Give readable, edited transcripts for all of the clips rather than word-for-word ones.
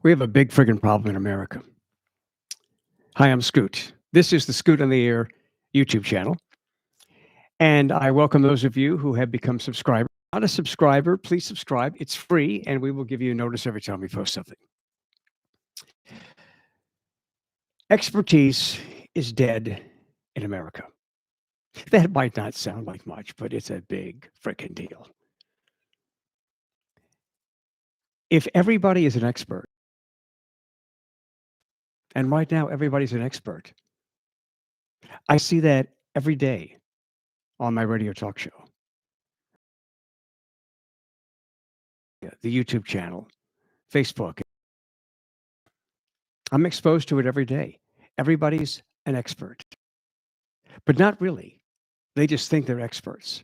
We have a big friggin' problem in America. Hi, I'm Scoot. This is the Scoot on the Air YouTube channel. And I welcome those of you who have become subscribers. Not a subscriber, please subscribe. It's free, and we will give you a notice every time we post something. Expertise is dead in America. That might not sound like much, but it's a big frickin' deal. If everybody is an expert, and right now everybody's an expert, I see that every day on my radio talk show, the YouTube channel, Facebook. I'm exposed to it every day. Everybody's an expert, but not really. They just think they're experts.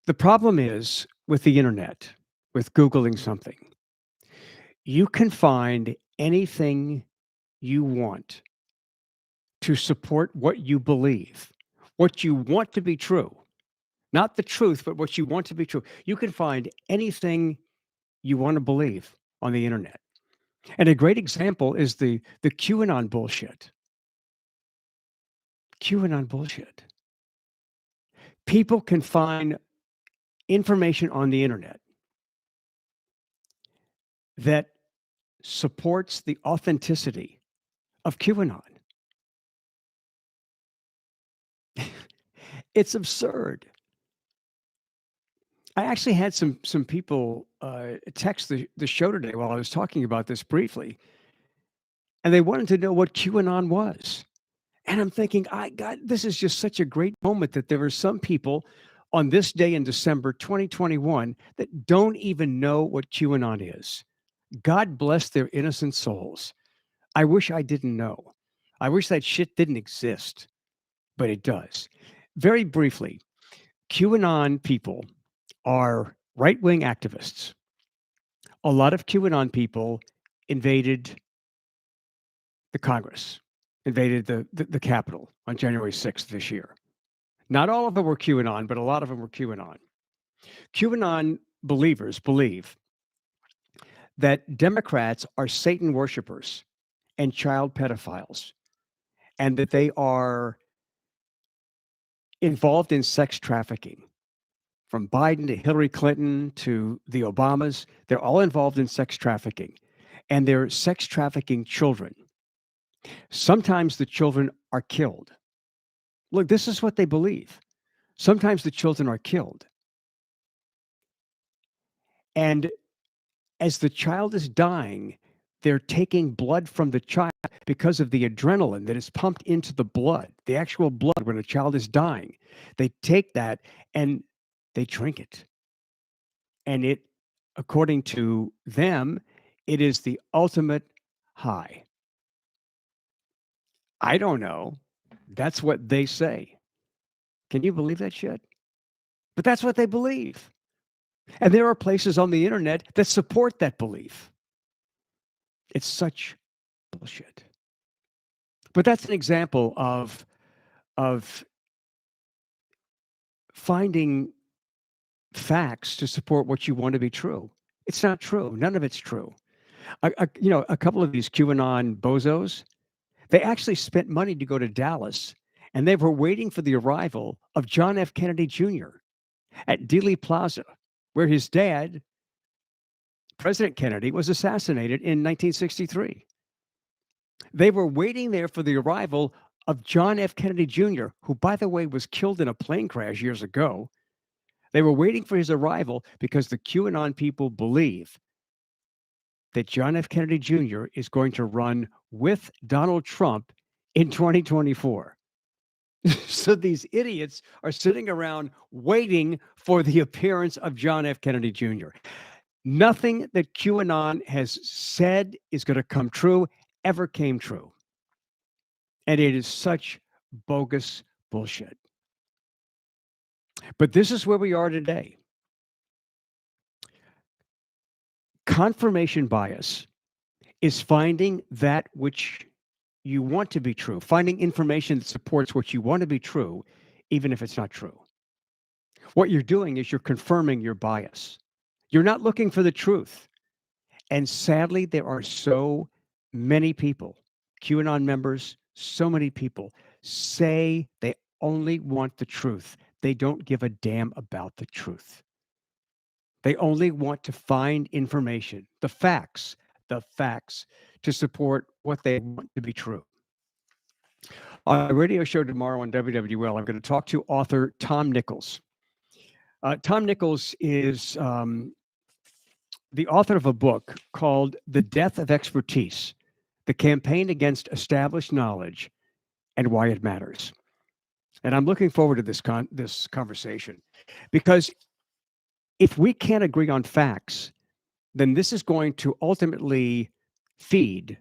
The problem is with the internet, with Googling something, you can find anything you want to support what you believe, what you want to be true. Not the truth, but what you want to be true. You can find anything you want to believe on the internet. And a great example is the QAnon bullshit. QAnon bullshit. People can find information on the internet that supports the authenticity of QAnon. It's absurd. I actually had some people text the show today while I was talking about this briefly, and they wanted to know what QAnon was. And I'm thinking, God, this is just such a great moment that there are some people on this day in December 2021 that don't even know what QAnon is. God bless their innocent souls. I wish I didn't know. I wish that shit didn't exist, but it does. Very briefly, QAnon people are right-wing activists. A lot of QAnon people invaded the Congress, invaded the Capitol on January 6th this year. Not all of them were QAnon, but a lot of them were QAnon. QAnon believers believe that Democrats are Satan worshipers and child pedophiles, and that they are involved in sex trafficking. From Biden to Hillary Clinton to the Obamas, they're all involved in sex trafficking, and they're sex trafficking children. Sometimes the children are killed. Look, this is what they believe. Sometimes the children are killed. And as the child is dying, they're taking blood from the child because of the adrenaline that is pumped into the blood, the actual blood when a child is dying. They take that and they drink it. And it, according to them, it is the ultimate high. I don't know. That's what they say. Can you believe that shit? But that's what they believe. And there are places on the internet that support that belief. It's such bullshit. But that's an example of finding facts to support what you want to be true. It's not true. None of it's true. A couple of these QAnon bozos, they actually spent money to go to Dallas, and they were waiting for the arrival of John F. Kennedy Jr. at Dealey Plaza, where his dad, President Kennedy, was assassinated in 1963. They were waiting there for the arrival of John F. Kennedy Jr., who, by the way, was killed in a plane crash years ago. They were waiting for his arrival because the QAnon people believe that John F. Kennedy Jr. is going to run with Donald Trump in 2024. So these idiots are sitting around waiting for the appearance of John F. Kennedy Jr. Nothing that QAnon has said is going to come true ever came true. And it is such bogus bullshit. But this is where we are today. Confirmation bias is finding that which you want to be true, finding information that supports what you want to be true, even if it's not true. What you're doing is you're confirming your bias. You're not looking for the truth. And sadly, there are so many people, QAnon members, so many people say they only want the truth. They don't give a damn about the truth. They only want to find information, the facts to support what they want to be true. On my radio show tomorrow on WWL, I'm going to talk to author Tom Nichols. Tom Nichols is the author of a book called The Death of Expertise: The Campaign Against Established Knowledge and Why It Matters. And I'm looking forward to this conversation because if we can't agree on facts, then this is going to ultimately feed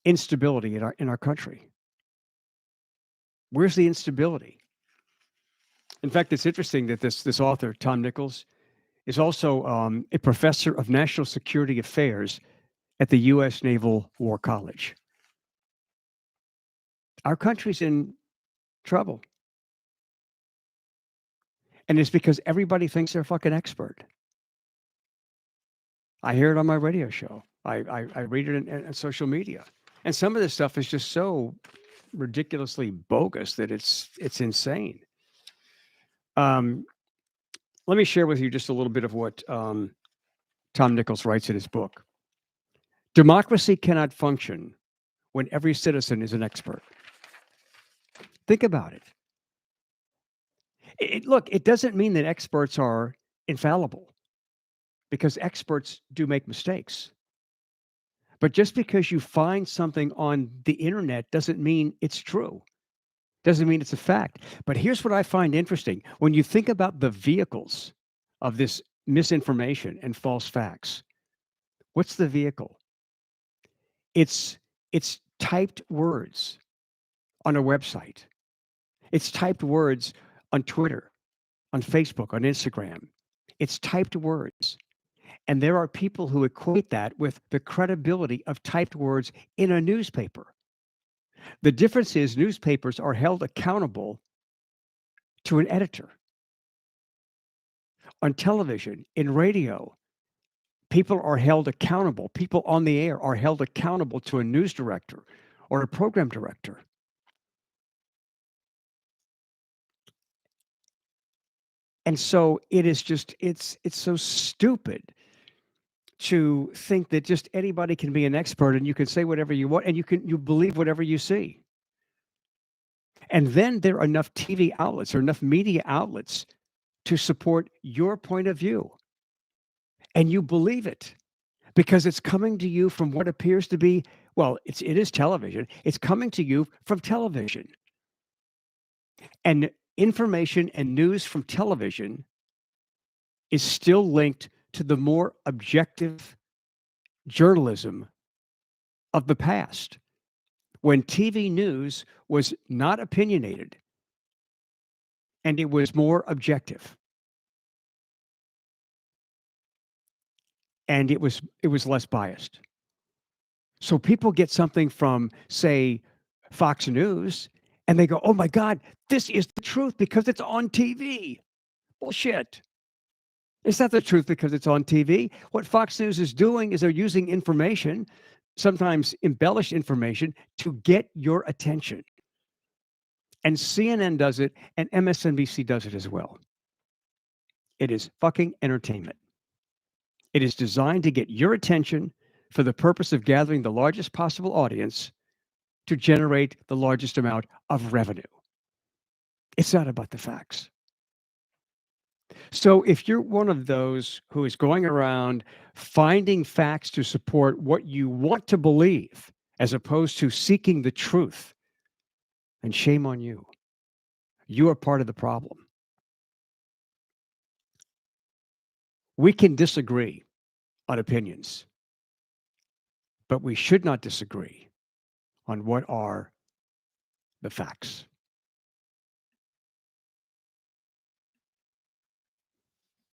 instability in our country. Where's the instability? In fact, it's interesting that this author, Tom Nichols, is also a professor of national security affairs at the U.S. Naval War College. Our country's in trouble. And it's because everybody thinks they're a fucking expert. I hear it on my radio show. I read it in social media. And some of this stuff is just so ridiculously bogus that it's insane. Let me share with you just a little bit of what Tom Nichols writes in his book. Democracy cannot function when every citizen is an expert. Think about it. Look, it doesn't mean that experts are infallible because experts do make mistakes. But just because you find something on the internet doesn't mean it's true. Doesn't mean it's a fact. But here's what I find interesting. When you think about the vehicles of this misinformation and false facts, what's the vehicle? It's typed words on a website. It's typed words on Twitter, on Facebook, on Instagram. It's typed words. And there are people who equate that with the credibility of typed words in a newspaper. The difference is newspapers are held accountable to an editor. On television, in radio, people are held accountable. People on the air are held accountable to a news director or a program director. And so it is just, it's so stupid to think that just anybody can be an expert and you can say whatever you want and you believe whatever you see. And then there are enough TV outlets or enough media outlets to support your point of view. And you believe it because it's coming to you from what appears to be, well, it is television. It's coming to you from television. And information and news from television is still linked to the more objective journalism of the past, when TV news was not opinionated and it was more objective. And it was less biased. So people get something from, say, Fox News, and they go, "Oh my God, this is the truth because it's on TV." Bullshit. It's not the truth because it's on TV. What Fox News is doing is they're using information, sometimes embellished information, to get your attention. And CNN does it, and MSNBC does it as well. It is fucking entertainment. It is designed to get your attention for the purpose of gathering the largest possible audience to generate the largest amount of revenue. It's not about the facts. So if you're one of those who is going around finding facts to support what you want to believe, as opposed to seeking the truth, then shame on you. You are part of the problem. We can disagree on opinions, but we should not disagree on what are the facts.